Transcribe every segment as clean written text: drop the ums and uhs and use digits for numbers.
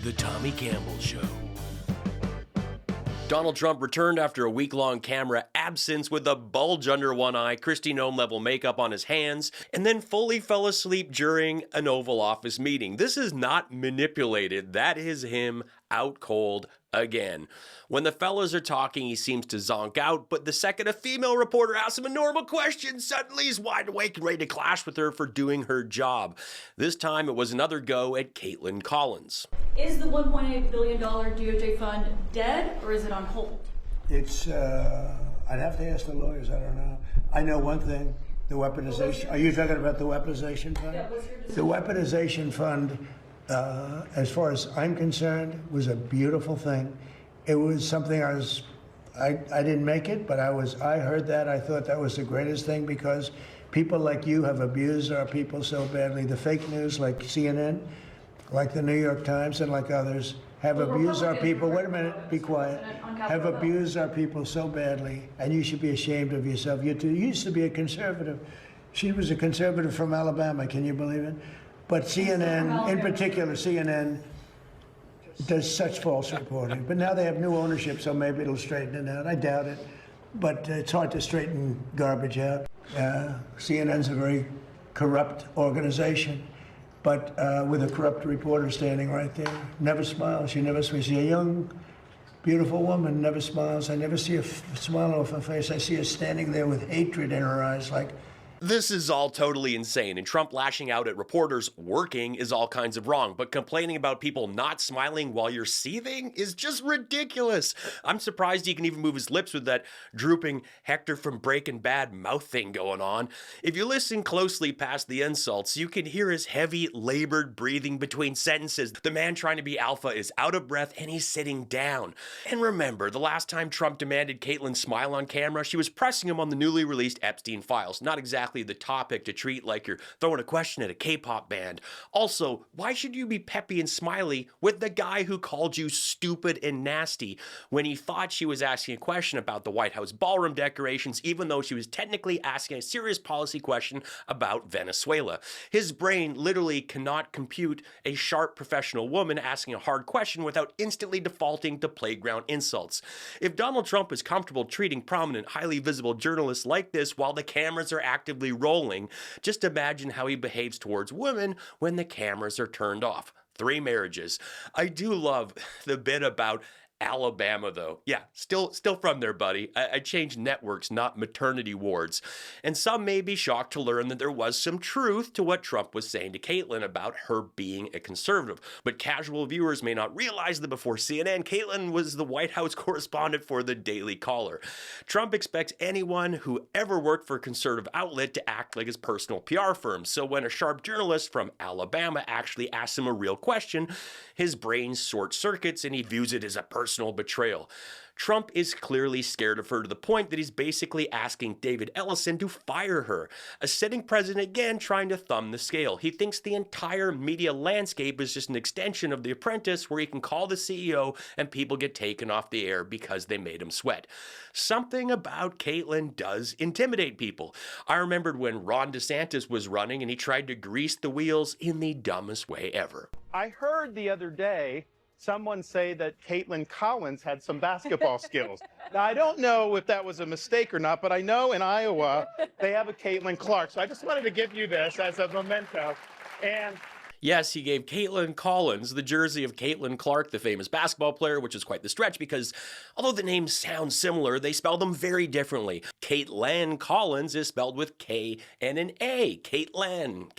The Tommy Campbell Show. Donald Trump returned after a week-long camera absence with a bulge under one eye, Kristi Noem-level makeup on his hands, and then fully fell asleep during an Oval Office meeting. This is not manipulated. That is him out cold again. When the fellas are talking, he seems to zonk out, but the second a female reporter asks him a normal question, suddenly he's wide awake and ready to clash with her for doing her job. This time it was another go at Kaitlan Collins. Is the $1.8 billion DOJ fund dead, or is it on hold? It's, I'd have to ask the lawyers, I don't know. I know one thing, the weaponization. Are you talking about the weaponization fund? Yeah, what's your decision? The weaponization fund, as far as I'm concerned, was a beautiful thing. It was something I didn't make it, but I heard that. I thought that was the greatest thing because people like you have abused our people so badly. The fake news like CNN, like the New York Times and like others have abused our people. Wait a minute, be quiet. Have abused our people so badly, and you should be ashamed of yourself. You used to be a conservative. She was a conservative from Alabama, can you believe it? But CNN, in particular, CNN does such false reporting. But now they have new ownership, so maybe it'll straighten it out. I doubt it, but it's hard to straighten garbage out. CNN's a very corrupt organization, but with a corrupt reporter standing right there. Never smiles. She never smiles. She's a young, beautiful woman, never smiles. I never see a smile off her face. I see her standing there with hatred in her eyes, like, This is all totally insane, and Trump lashing out at reporters working is all kinds of wrong, but complaining about people not smiling while you're seething is just ridiculous. I'm surprised he can even move his lips with that drooping Hector from Breaking Bad mouth thing going on. If you listen closely past the insults, you can hear his heavy, labored breathing between sentences. The man trying to be alpha is out of breath and he's sitting down. And remember, the last time Trump demanded Kaitlan smile on camera, she was pressing him on the newly released Epstein files. Not exactly the topic to treat like you're throwing a question at a K-pop band. Also, why should you be peppy and smiley with the guy who called you stupid and nasty when he thought she was asking a question about the White House ballroom decorations, even though she was technically asking a serious policy question about Venezuela? His brain literally cannot compute a sharp professional woman asking a hard question without instantly defaulting to playground insults. If Donald Trump is comfortable treating prominent, highly visible journalists like this while the cameras are actively rolling, just imagine how he behaves towards women when the cameras are turned off. 3 marriages. I do love the bit about Alabama, though. Yeah, still from there, buddy. I changed networks, not maternity wards. And some may be shocked to learn that there was some truth to what Trump was saying to Kaitlan about her being a conservative. But casual viewers may not realize that before CNN, Kaitlan was the White House correspondent for the Daily Caller. Trump expects anyone who ever worked for a conservative outlet to act like his personal PR firm. So when a sharp journalist from Alabama actually asks him a real question, his brain short circuits and he views it as a personal betrayal. Trump is clearly scared of her to the point that he's basically asking David Ellison to fire her. A sitting president again trying to thumb the scale. He thinks the entire media landscape is just an extension of The Apprentice where he can call the CEO and people get taken off the air because they made him sweat. Something about Kaitlan does intimidate people. I remembered when Ron DeSantis was running and he tried to grease the wheels in the dumbest way ever. I heard the other day someone say that Kaitlan Collins had some basketball skills. Now, I don't know if that was a mistake or not, but I know in Iowa they have a Caitlin Clark. So I just wanted to give you this as a memento. And yes, he gave Kaitlan Collins the jersey of Caitlin Clark, the famous basketball player, which is quite the stretch because although the names sound similar, they spell them very differently. Kaitlan Collins is spelled with K and an A. Kaitlan,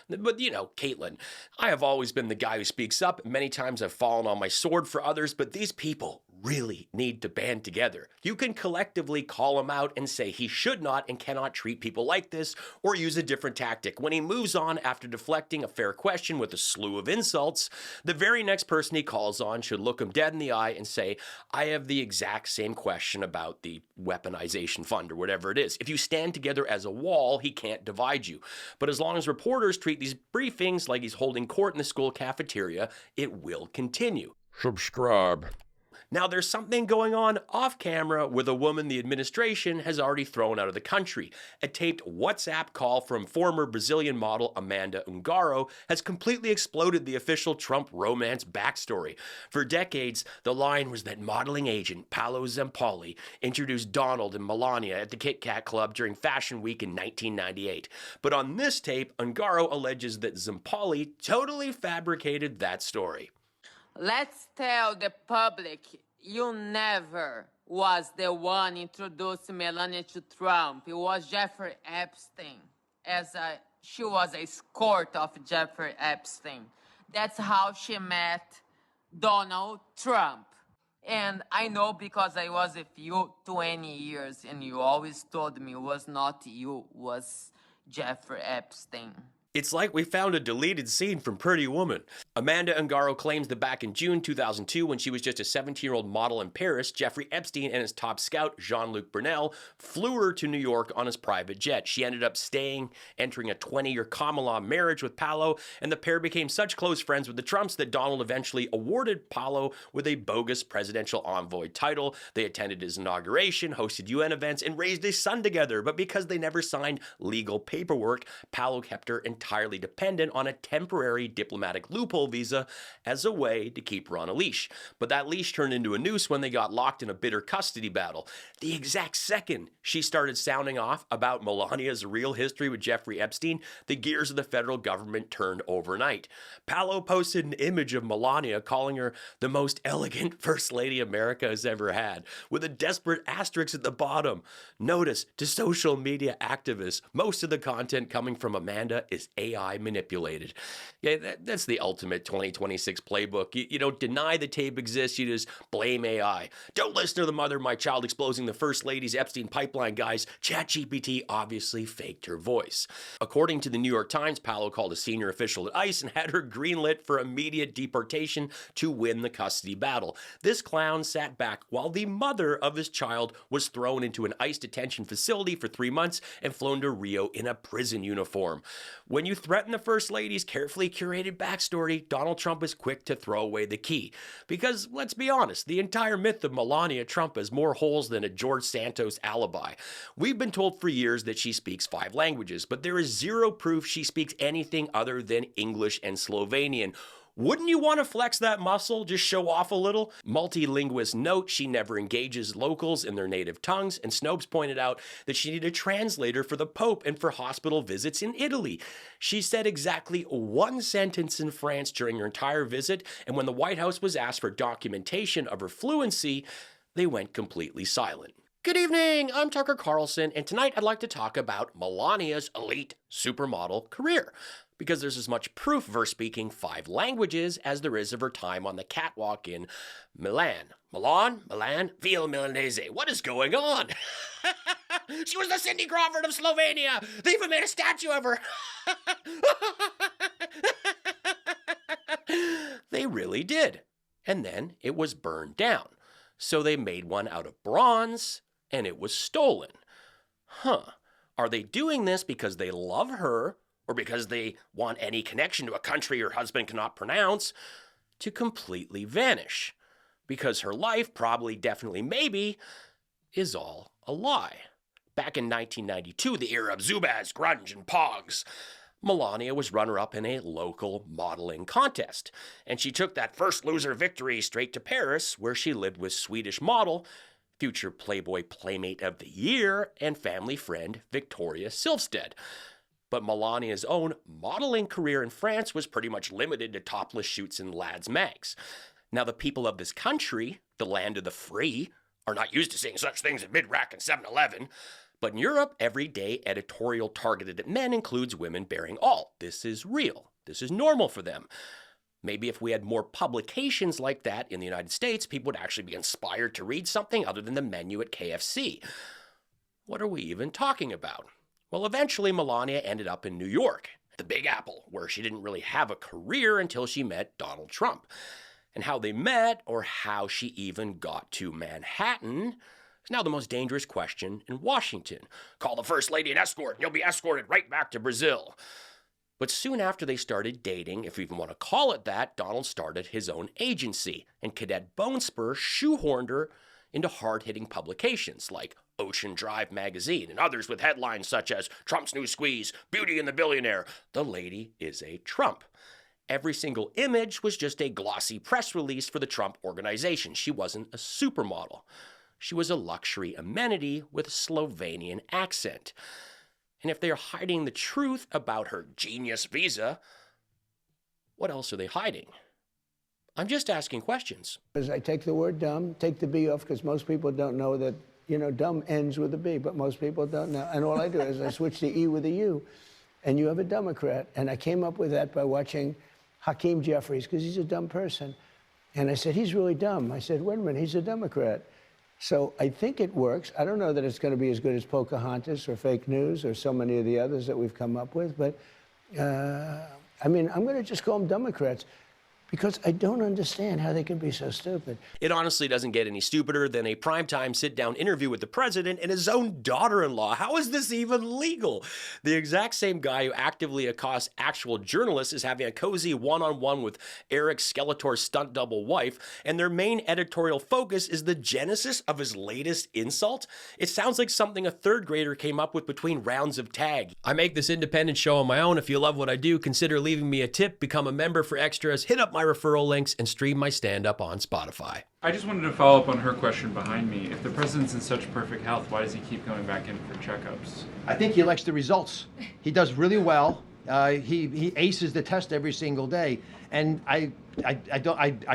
but you know, Kaitlan. I have always been the guy who speaks up. Many times I've fallen on my sword for others, but these people really need to band together. You can collectively call him out and say he should not and cannot treat people like this, or use a different tactic. When he moves on after deflecting a fair question with a slew of insults, the very next person he calls on should look him dead in the eye and say, I have the exact same question about the weaponization fund or whatever it is. If you stand together as a wall, he can't divide you. But as long as reporters treat these briefings like he's holding court in the school cafeteria, it will continue. Subscribe. Now there's something going on off camera with a woman the administration has already thrown out of the country. A taped WhatsApp call from former Brazilian model Amanda Ungaro has completely exploded the official Trump romance backstory. For decades, the line was that modeling agent Paolo Zampoli introduced Donald and Melania at the Kit Kat Club during Fashion Week in 1998. But on this tape, Ungaro alleges that Zampoli totally fabricated that story. Let's tell the public you never was the one introducing Melania to Trump. It was Jeffrey Epstein. She was a escort of Jeffrey Epstein. That's how she met Donald Trump. And I know because I was with you 20 years and you always told me it was not you, was Jeffrey Epstein. It's like we found a deleted scene from Pretty Woman. Amanda Ungaro claims that back in June 2002, when she was just a 17-year-old model in Paris, Jeffrey Epstein and his top scout, Jean-Luc Brunel, flew her to New York on his private jet. She ended up entering a 20-year common law marriage with Paolo, and the pair became such close friends with the Trumps that Donald eventually awarded Paolo with a bogus presidential envoy title. They attended his inauguration, hosted UN events, and raised a son together. But because they never signed legal paperwork, Paolo kept her entirely dependent on a temporary diplomatic loophole visa as a way to keep her on a leash. But that leash turned into a noose when they got locked in a bitter custody battle. The exact second she started sounding off about Melania's real history with Jeffrey Epstein, the gears of the federal government turned overnight. Paolo posted an image of Melania calling her the most elegant First Lady America has ever had, with a desperate asterisk at the bottom. Notice, to social media activists, most of the content coming from Amanda is AI manipulated. Yeah, that's the ultimate 2026 playbook. You don't deny the tape exists, you just blame AI. Don't listen to the mother of my child exposing the First Lady's Epstein pipeline, guys. ChatGPT obviously faked her voice. According to the New York Times, Paolo called a senior official at ICE and had her greenlit for immediate deportation to win the custody battle. This clown sat back while the mother of his child was thrown into an ICE detention facility for 3 months and flown to Rio in a prison uniform. When you threaten the First Lady's carefully curated backstory, Donald Trump is quick to throw away the key. Because, let's be honest, the entire myth of Melania Trump has more holes than a George Santos alibi. We've been told for years that she speaks 5 languages, but there is zero proof she speaks anything other than English and Slovenian. Wouldn't you want to flex that muscle, just show off a little? Multilinguist note, she never engages locals in their native tongues, and Snopes pointed out that she needed a translator for the Pope and for hospital visits in Italy. She said exactly 1 sentence in France during her entire visit, and when the White House was asked for documentation of her fluency, they went completely silent. Good evening, I'm Tucker Carlson, and tonight I'd like to talk about Melania's elite supermodel career. Because there's as much proof of her speaking 5 languages as there is of her time on the catwalk in Milan, Ville Milanese. What is going on? She was the Cindy Crawford of Slovenia. They even made a statue of her. They really did. And then it was burned down. So they made one out of bronze, and it was stolen. Are they doing this because they love her, or because they want any connection to a country her husband cannot pronounce to completely vanish? Because her life, probably, definitely, maybe, is all a lie. Back in 1992, the era of Zubaz, grunge, and pogs, Melania was runner-up in a local modeling contest, and she took that first loser victory straight to Paris, where she lived with Swedish model, future Playboy Playmate of the Year, and family friend Victoria Silvstedt. But Melania's own modeling career in France was pretty much limited to topless shoots in lads' mags. Now, the people of this country, the land of the free, are not used to seeing such things at mid-rack and 7-Eleven. But in Europe, everyday editorial targeted at men includes women bearing all. This is real. This is normal for them. Maybe if we had more publications like that in the United States, people would actually be inspired to read something other than the menu at KFC. What are we even talking about? Well, eventually Melania ended up in New York, the Big Apple, where she didn't really have a career until she met Donald Trump. And how they met, or how she even got to Manhattan, is now the most dangerous question in Washington. Call the First Lady an escort, and you'll be escorted right back to Brazil. But soon after they started dating, if you even want to call it that, Donald started his own agency, and Cadet Bonespur shoehorned her into hard-hitting publications like Ocean Drive magazine and others with headlines such as Trump's New Squeeze, Beauty and the Billionaire, The Lady is a Trump. Every single image was just a glossy press release for the Trump organization. She wasn't a supermodel. She was a luxury amenity with a Slovenian accent. And if they are hiding the truth about her genius visa, what else are they hiding? I'm just asking questions. As I take the word dumb, take the B off, because most people don't know that, you know, dumb ends with a B, but most people don't know. And all I do is I switch the E with a U, and you have a Democrat. And I came up with that by watching Hakeem Jeffries, because he's a dumb person. And I said, he's really dumb. I said, wait a minute, he's a Democrat. So I think it works. I don't know that it's going to be as good as Pocahontas or fake news or so many of the others that we've come up with, but I mean, I'm going to just call them Democrats, because I don't understand how they can be so stupid. It honestly doesn't get any stupider than a primetime sit-down interview with the president and his own daughter-in-law. How is this even legal? The exact same guy who actively accosts actual journalists is having a cozy one-on-one with Eric Skeletor's stunt double wife, and their main editorial focus is the genesis of his latest insult. It sounds like something a third grader came up with between rounds of tag. I make this independent show on my own. If you love what I do, consider leaving me a tip, become a member for extras, hit up my referral links, and stream my stand-up on Spotify. I just wanted to follow up on her question behind me. If the president's in such perfect health, why does he keep going back in for checkups? I think he likes the results. He does really well. He aces the test every single day, and I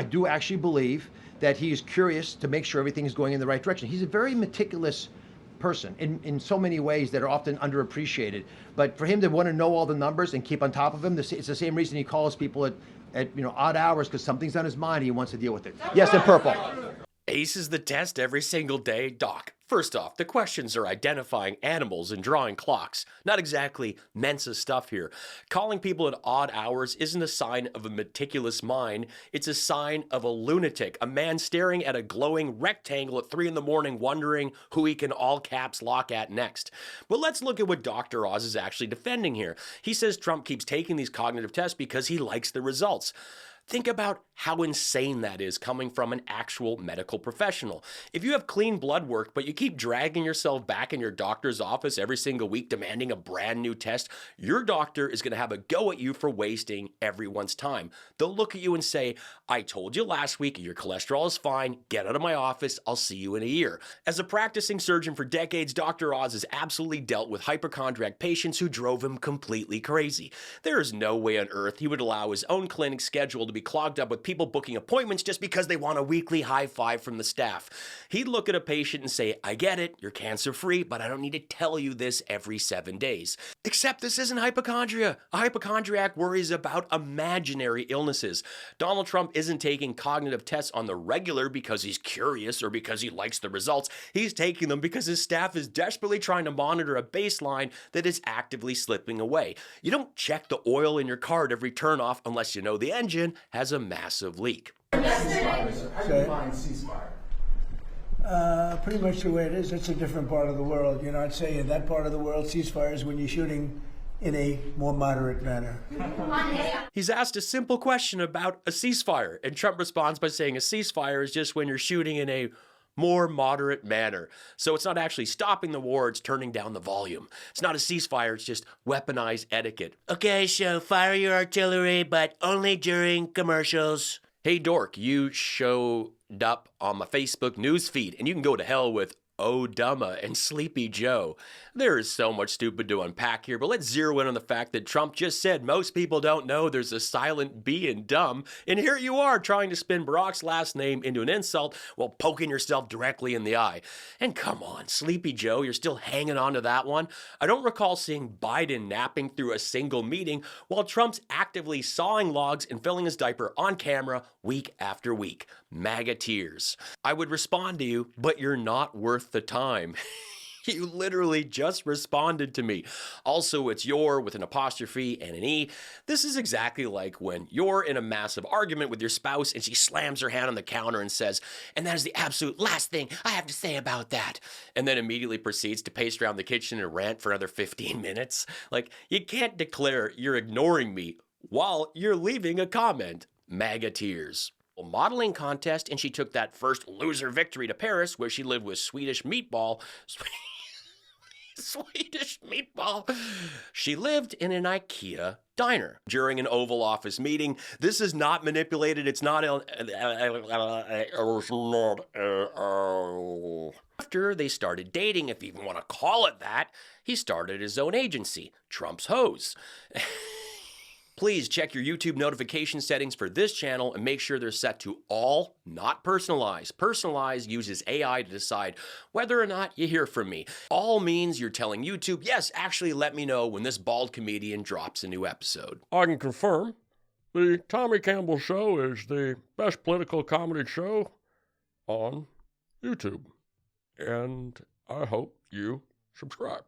do actually believe that he is curious to make sure everything is going in the right direction. He's a very meticulous person in so many ways that are often underappreciated. But for him to want to know all the numbers and keep on top of them, it's the same reason he calls people at odd hours, because something's on his mind and he wants to deal with it. Yes, in purple. Aces the test every single day? Doc, first off, the questions are identifying animals and drawing clocks. Not exactly Mensa stuff here. Calling people at odd hours isn't a sign of a meticulous mind. It's a sign of a lunatic, a man staring at a glowing rectangle at 3 a.m. wondering who he can all caps lock at next. But let's look at what Dr. Oz is actually defending here. He says Trump keeps taking these cognitive tests because he likes the results. Think about how insane that is coming from an actual medical professional. If you have clean blood work, but you keep dragging yourself back in your doctor's office every single week demanding a brand new test, your doctor is going to have a go at you for wasting everyone's time. They'll look at you and say, I told you last week your cholesterol is fine, get out of my office, I'll see you in a year. As a practicing surgeon for decades, Dr. Oz has absolutely dealt with hypochondriac patients who drove him completely crazy. There is no way on earth he would allow his own clinic schedule to be clogged up with people booking appointments just because they want a weekly high five from the staff. He'd look at a patient and say, I get it, you're cancer-free, but I don't need to tell you this every 7 days. Except this isn't hypochondria. A hypochondriac worries about imaginary illnesses. Donald Trump isn't taking cognitive tests on the regular because he's curious or because he likes the results. He's taking them because his staff is desperately trying to monitor a baseline that is actively slipping away. You don't check the oil in your car at every turnoff unless you know the engine has a massive leak. How do you find ceasefire? Pretty much the way it is. It's a different part of the world. You know, I'd say in that part of the world, ceasefire is when you're shooting in a more moderate manner. He's asked a simple question about a ceasefire, and Trump responds by saying a ceasefire is just when you're shooting in a more moderate manner. So it's not actually stopping the war, it's turning down the volume. It's not a ceasefire, it's just weaponized etiquette. Okay, so fire your artillery, but only during commercials. Hey dork, you showed up on my Facebook news feed, and you can go to hell with Odumma and Sleepy Joe. There is so much stupid to unpack here, but let's zero in on the fact that Trump just said most people don't know there's a silent B in dumb, and here you are trying to spin Barack's last name into an insult while poking yourself directly in the eye. And come on, Sleepy Joe, you're still hanging on to that one? I don't recall seeing Biden napping through a single meeting while Trump's actively sawing logs and filling his diaper on camera week after week. MAGA tears. I would respond to you, but you're not worth the time. You literally just responded to me. Also, it's your with an apostrophe and an E. This is exactly like when you're in a massive argument with your spouse and she slams her hand on the counter and says, "And that is the absolute last thing I have to say about that." And then immediately proceeds to pace around the kitchen and rant for another 15 minutes. Like, you can't declare you're ignoring me while you're leaving a comment. MAGA tears. Modeling contest, and she took that first loser victory to Paris, where she lived with Swedish meatball. Swedish meatball. She lived in an IKEA diner during an Oval Office meeting. This is not manipulated. It's not. After they started dating, if you even want to call it that, he started his own agency, Trump's Hose. Please check your YouTube notification settings for this channel and make sure they're set to all, not personalized. Personalized uses AI to decide whether or not you hear from me. All means you're telling YouTube, yes, actually let me know when this bald comedian drops a new episode. I can confirm the Tommy Campbell Show is the best political comedy show on YouTube. And I hope you subscribe.